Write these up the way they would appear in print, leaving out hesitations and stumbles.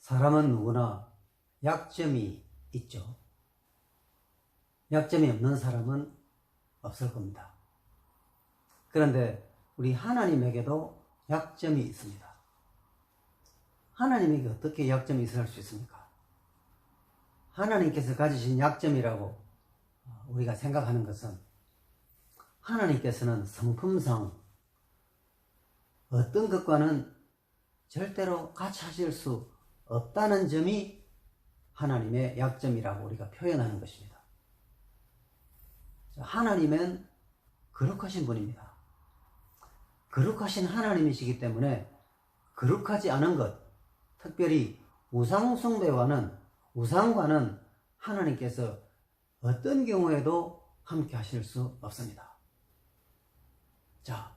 사람은 누구나 약점이 있죠. 약점이 없는 사람은 없을 겁니다. 그런데 우리 하나님에게도 약점이 있습니다. 하나님에게 어떻게 약점이 있을 수 있습니까? 하나님께서 가지신 약점이라고 우리가 생각하는 것은 하나님께서는 성품상 어떤 것과는 절대로 같이 하실 수 없다는 점이 하나님의 약점이라고 우리가 표현하는 것입니다. 하나님은 거룩하신 분입니다. 거룩하신 하나님이시기 때문에 거룩하지 않은 것, 특별히 우상숭배와는 우상과는 하나님께서 어떤 경우에도 함께 하실 수 없습니다. 자,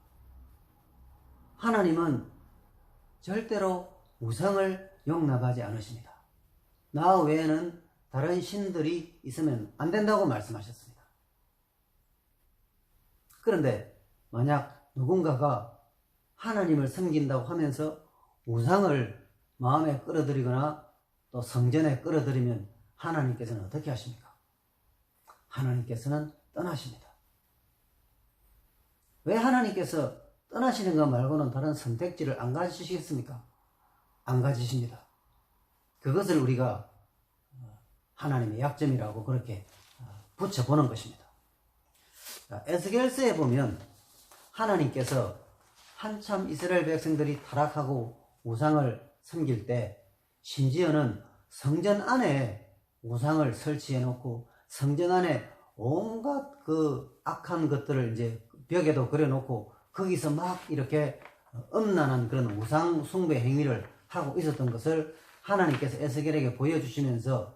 하나님은 절대로 우상을 용납하지 않으십니다. 나 외에는 다른 신들이 있으면 안 된다고 말씀하셨습니다. 그런데 만약 누군가가 하나님을 섬긴다고 하면서 우상을 마음에 끌어들이거나 또 성전에 끌어들이면 하나님께서는 어떻게 하십니까? 하나님께서는 떠나십니다. 왜 하나님께서 떠나시는 것 말고는 다른 선택지를 안 가지시겠습니까? 안 가지십니다. 그것을 우리가 하나님의 약점이라고 그렇게 붙여보는 것입니다. 에스겔서에 보면 하나님께서 한참 이스라엘 백성들이 타락하고 우상을 섬길 때 심지어는 성전 안에 우상을 설치해 놓고 성전 안에 온갖 그 악한 것들을 이제 벽에도 그려 놓고 거기서 막 이렇게 음란한 그런 우상 숭배 행위를 하고 있었던 것을 하나님께서 에스겔에게 보여주시면서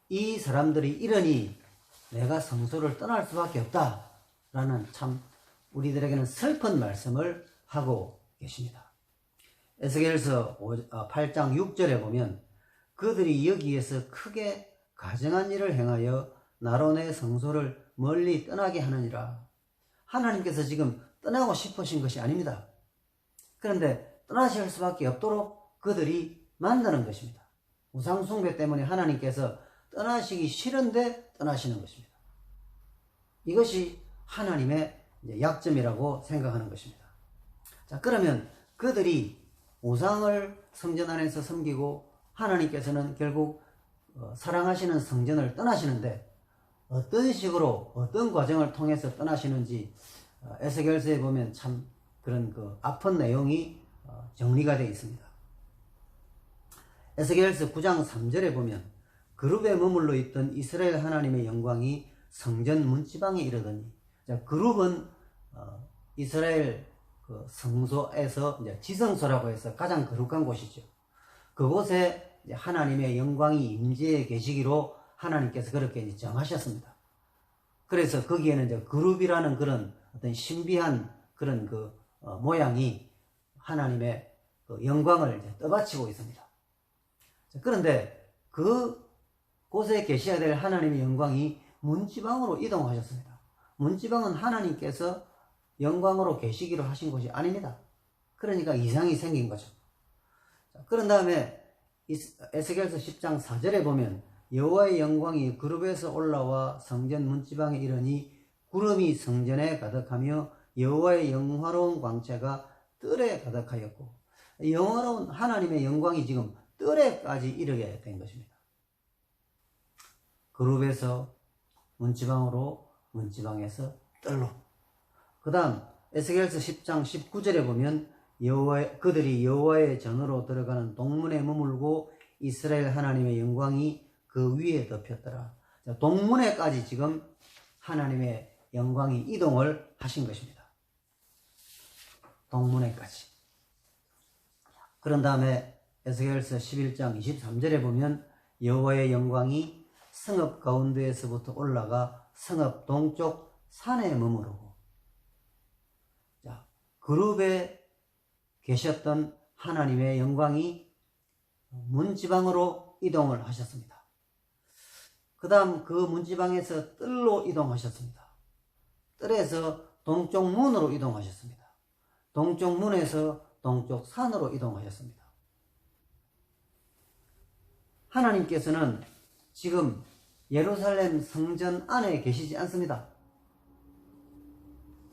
이 사람들이 이러니 내가 성소를 떠날 수밖에 없다라는 참 우리들에게는 슬픈 말씀을 하고 계십니다. 에스겔서 8장 6절에 보면 그들이 여기에서 크게 가증한 일을 행하여 나로 내 성소를 멀리 떠나게 하느니라. 하나님께서 지금 떠나고 싶으신 것이 아닙니다. 그런데 떠나실 수밖에 없도록 그들이 만드는 것입니다. 우상숭배 때문에 하나님께서 떠나시기 싫은데 떠나시는 것입니다. 이것이 하나님의 약점이라고 생각하는 것입니다. 자, 그러면 그들이 우상을 성전 안에서 섬기고 하나님께서는 결국 사랑하시는 성전을 떠나시는데 어떤 식으로 어떤 과정을 통해서 떠나시는지 에스겔서에 보면 참 그런 그 아픈 내용이 정리가 되어 있습니다. 에스겔서 9장 3절에 보면 그룹에 머물러 있던 이스라엘 하나님의 영광이 성전 문지방에 이르더니, 자, 그룹은 이스라엘 그 성소에서 이제 지성소라고 해서 가장 거룩한 곳이죠. 그곳에 하나님의 영광이 임재해 계시기로 하나님께서 그렇게 이제 정하셨습니다. 그래서 거기에는 이제 그룹이라는 그런 어떤 신비한 그런 그 모양이 하나님의 그 영광을 이제 떠받치고 있습니다. 그런데 그 곳에 계셔야 될 하나님의 영광이 문지방으로 이동하셨습니다. 문지방은 하나님께서 영광으로 계시기로 하신 곳이 아닙니다. 그러니까 이상이 생긴 거죠. 그런 다음에 에스겔서 10장 4절에 보면 여호와의 영광이 그룹에서 올라와 성전 문지방에 이르니 구름이 성전에 가득하며 여호와의 영화로운 광채가 뜰에 가득하였고, 영화로운 하나님의 영광이 지금 뜰에까지 이르게 된 것입니다. 그룹에서 문지방으로, 문지방에서 뜰로. 그 다음 에스겔서 10장 19절에 보면 그들이 여호와의 전으로 들어가는 동문에 머물고 이스라엘 하나님의 영광이 그 위에 덮였더라. 동문에까지 지금 하나님의 영광이 이동을 하신 것입니다. 동문에까지. 그런 다음에 에스겔서 11장 23절에 보면 여호와의 영광이 성읍 가운데에서부터 올라가 성읍 동쪽 산에 머무르고, 자, 그룹에 계셨던 하나님의 영광이 문지방으로 이동을 하셨습니다. 그 다음 그 문지방에서 뜰로 이동하셨습니다. 뜰에서 동쪽 문으로 이동하셨습니다. 동쪽 문에서 동쪽 산으로 이동하셨습니다. 하나님께서는 지금 예루살렘 성전 안에 계시지 않습니다.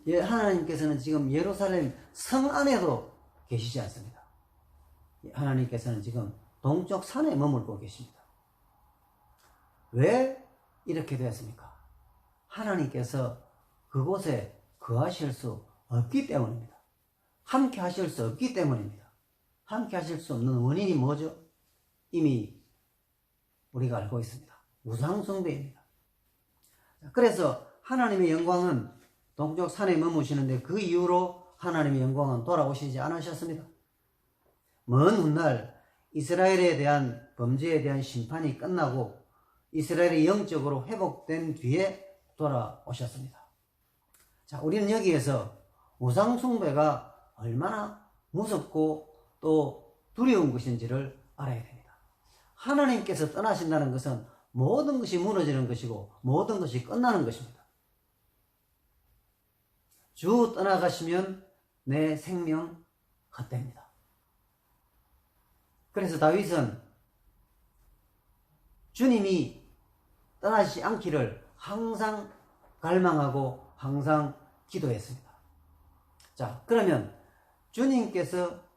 하나님께서는 지금 예루살렘 성 안에도 계시지 않습니다. 하나님께서는 지금 동쪽 산에 머물고 계십니다. 왜 이렇게 되었습니까? 하나님께서 그곳에 거하실 수 없기 때문입니다. 함께 하실 수 없기 때문입니다. 함께 하실 수 없는 원인이 뭐죠? 이미 우리가 알고 있습니다. 우상숭배입니다. 그래서 하나님의 영광은 동쪽 산에 머무시는데 그 이후로 하나님의 영광은 돌아오시지 않으셨습니다. 먼 훗날 이스라엘에 대한 범죄에 대한 심판이 끝나고 이스라엘이 영적으로 회복된 뒤에 돌아오셨습니다. 자, 우리는 여기에서 우상숭배가 얼마나 무섭고 또 두려운 것인지를 알아야 됩니다. 하나님께서 떠나신다는 것은 모든 것이 무너지는 것이고 모든 것이 끝나는 것입니다. 주 떠나가시면 내 생명 헛됩니다. 그래서 다윗은 주님이 떠나시지 않기를 항상 갈망하고 항상 기도했습니다. 자, 그러면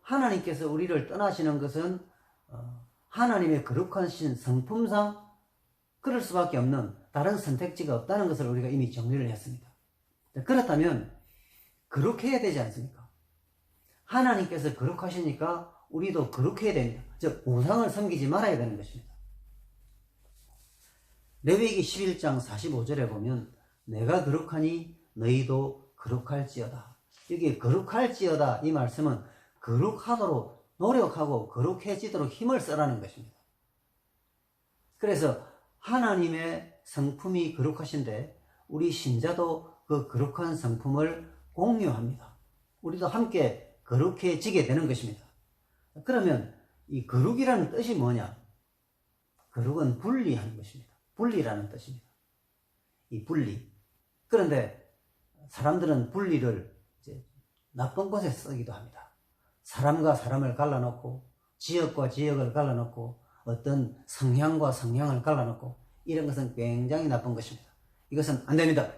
하나님께서 우리를 떠나시는 것은 하나님의 거룩하신 성품상 그럴 수밖에 없는 다른 선택지가 없다는 것을 우리가 이미 정리를 했습니다. 그렇다면 거룩해야 되지 않습니까? 하나님께서 거룩하시니까 우리도 거룩해야 됩니다. 즉 우상을 섬기지 말아야 되는 것입니다. 레위기 11장 45절에 보면 내가 거룩하니 너희도 거룩할지어다. 여기 거룩할지어다 이 말씀은 거룩하도록 노력하고 거룩해지도록 힘을 쓰라는 것입니다. 그래서 하나님의 성품이 거룩하신데 우리 신자도 그 거룩한 성품을 공유합니다. 우리도 함께 거룩해지게 되는 것입니다. 그러면 이 거룩이라는 뜻이 뭐냐? 거룩은 분리하는 것입니다. 분리라는 뜻입니다. 이 분리. 그런데 사람들은 분리를 이제 나쁜 곳에 쓰기도 합니다. 사람과 사람을 갈라놓고 지역과 지역을 갈라놓고 어떤 성향과 성향을 갈라놓고 이런 것은 굉장히 나쁜 것입니다. 이것은 안 됩니다.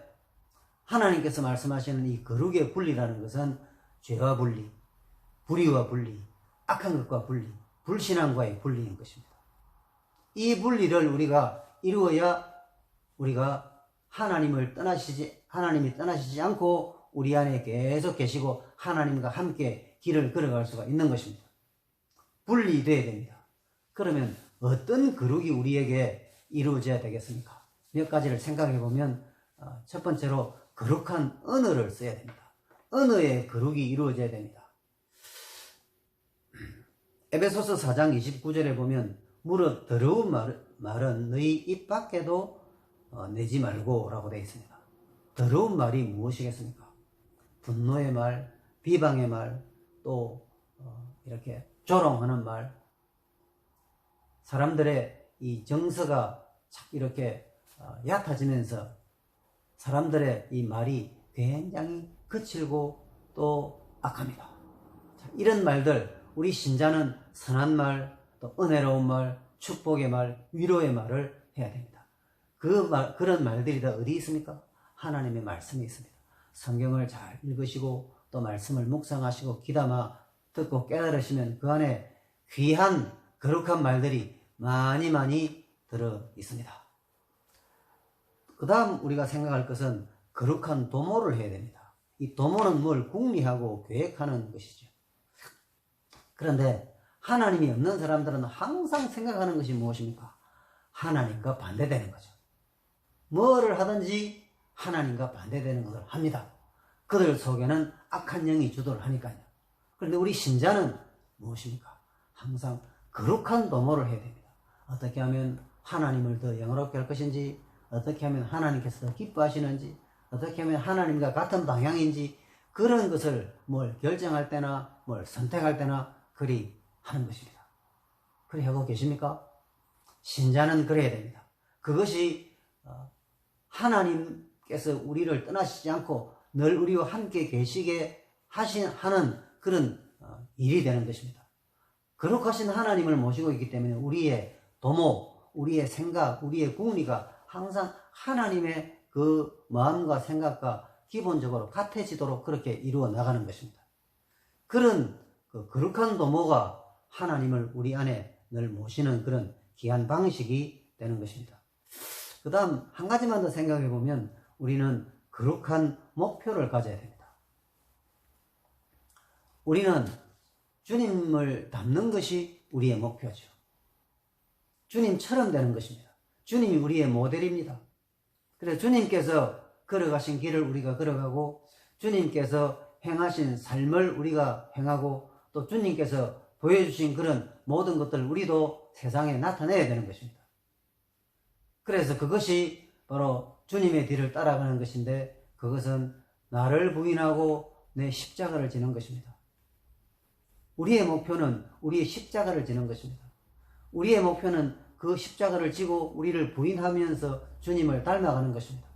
하나님께서 말씀하시는 이 거룩의 분리라는 것은 죄와 분리, 불의와 분리, 악한 것과 분리, 불신앙과의 분리인 것입니다. 이 분리를 우리가 이루어야 우리가 하나님이 떠나시지 않고 우리 안에 계속 계시고 하나님과 함께 길을 걸어갈 수가 있는 것입니다. 분리되어야 됩니다. 그러면 어떤 거룩이 우리에게 이루어져야 되겠습니까? 몇 가지를 생각해 보면 첫 번째로 거룩한 언어를 써야 됩니다. 언어의 거룩이 이루어져야 됩니다. 에베소서 4장 29절에 보면 무릇 더러운 말은 너희 입 밖에도 내지 말고 라고 되어 있습니다. 더러운 말이 무엇이겠습니까? 분노의 말, 비방의 말, 또 이렇게 조롱하는 말, 사람들의 이 정서가 이렇게 얕아지면서 사람들의 이 말이 굉장히 거칠고 또 악합니다. 이런 말들, 우리 신자는 선한 말, 또 은혜로운 말, 축복의 말, 위로의 말을 해야 됩니다. 그런 말들이 다 어디 있습니까? 하나님의 말씀이 있습니다. 성경을 잘 읽으시고 또 말씀을 묵상하시고 귀담아 듣고 깨달으시면 그 안에 귀한 거룩한 말들이 많이 많이 들어 있습니다. 그 다음 우리가 생각할 것은 거룩한 도모를 해야 됩니다. 이 도모는 뭘 궁리하고 계획하는 것이죠. 그런데 하나님이 없는 사람들은 항상 생각하는 것이 무엇입니까? 하나님과 반대되는 거죠. 뭐를 하든지 하나님과 반대되는 것을 합니다. 그들 속에는 악한 영이 주도를 하니까요. 그런데 우리 신자는 무엇입니까? 항상 거룩한 도모를 해야 됩니다. 어떻게 하면 하나님을 더 영화롭게 할 것인지, 어떻게 하면 하나님께서 더 기뻐하시는지, 어떻게 하면 하나님과 같은 방향인지, 그런 것을 뭘 결정할 때나 뭘 선택할 때나 그리 하는 것입니다. 그리 하고 계십니까? 신자는 그래야 됩니다. 그것이 하나님께서 우리를 떠나시지 않고 늘 우리와 함께 계시게 하는 그런 일이 되는 것입니다. 거룩하신 하나님을 모시고 있기 때문에 우리의 도모, 우리의 생각, 우리의 궁리가 항상 하나님의 그 마음과 생각과 기본적으로 같아지도록 그렇게 이루어 나가는 것입니다. 그런 거룩한 도모가 하나님을 우리 안에 늘 모시는 그런 귀한 방식이 되는 것입니다. 그 다음 한 가지만 더 생각해 보면 우리는 거룩한 목표를 가져야 됩니다. 우리는 주님을 닮는 것이 우리의 목표죠. 주님처럼 되는 것입니다. 주님이 우리의 모델입니다. 그래서 주님께서 걸어가신 길을 우리가 걸어가고 주님께서 행하신 삶을 우리가 행하고 또 주님께서 보여주신 그런 모든 것들을 우리도 세상에 나타내야 되는 것입니다. 그래서 그것이 바로 주님의 뒤를 따라가는 것인데 그것은 나를 부인하고 내 십자가를 지는 것입니다. 우리의 목표는 우리의 십자가를 지는 것입니다. 우리의 목표는 그 십자가를 지고 우리를 부인하면서 주님을 닮아가는 것입니다.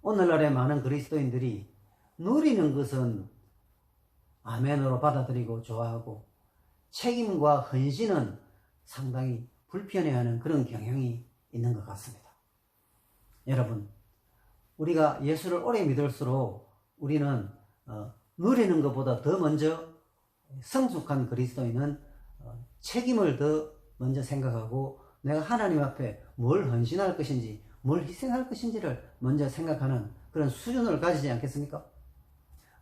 오늘날의 많은 그리스도인들이 누리는 것은 아멘으로 받아들이고 좋아하고 책임과 헌신은 상당히 불편해하는 그런 경향이 있는 것 같습니다. 여러분, 우리가 예수를 오래 믿을수록 우리는 누리는 것보다 더 먼저 성숙한 그리스도인은 책임을 더 먼저 생각하고 내가 하나님 앞에 뭘 헌신할 것인지 뭘 희생할 것인지를 먼저 생각하는 그런 수준을 가지지 않겠습니까?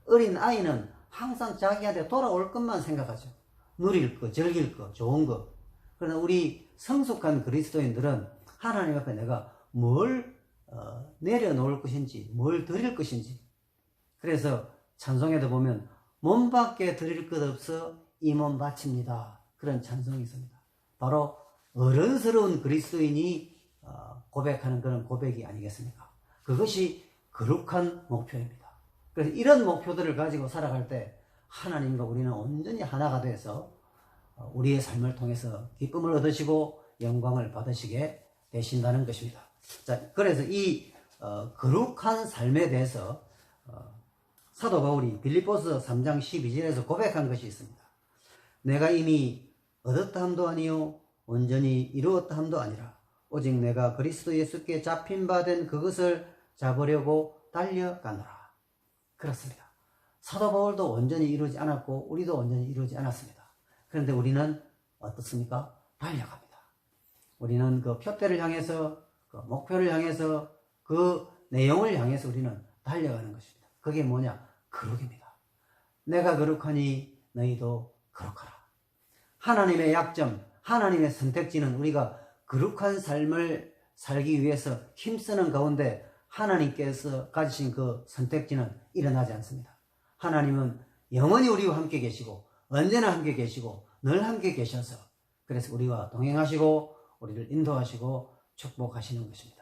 어린 아이는 항상 자기한테 돌아올 것만 생각하죠. 누릴 거, 즐길 거, 좋은 거. 그러나 우리 성숙한 그리스도인들은 하나님 앞에 내가 뭘 내려놓을 것인지 뭘 드릴 것인지. 그래서 찬송에도 보면 몸밖에 드릴 것 없어 이 몸 바칩니다. 그런 찬송이 있습니다. 바로 어른스러운 그리스도인이 고백하는 그런 고백이 아니겠습니까? 그것이 거룩한 목표입니다. 그래서 이런 목표들을 가지고 살아갈 때 하나님과 우리는 온전히 하나가 돼서 우리의 삶을 통해서 기쁨을 얻으시고 영광을 받으시게 되신다는 것입니다. 자, 그래서 이 거룩한 삶에 대해서 사도 바울이 빌립보서 3장 12절에서 고백한 것이 있습니다. 내가 이미 얻었다 함도 아니요 온전히 이루었다 함도 아니라 오직 내가 그리스도 예수께 잡힌 바 된 그것을 잡으려고 달려가노라. 그렇습니다. 사도 바울도 온전히 이루지 않았고 우리도 온전히 이루지 않았습니다. 그런데 우리는 어떻습니까? 달려갑니다. 우리는 그 표대를 향해서 그 목표를 향해서 그 내용을 향해서 우리는 달려가는 것입니다. 그게 뭐냐? 거룩입니다. 내가 거룩하니 너희도 거룩하라. 하나님의 약점, 하나님의 선택지는 우리가 거룩한 삶을 살기 위해서 힘쓰는 가운데 하나님께서 가지신 그 선택지는 일어나지 않습니다. 하나님은 영원히 우리와 함께 계시고 언제나 함께 계시고 늘 함께 계셔서 그래서 우리와 동행하시고 우리를 인도하시고 축복하시는 것입니다.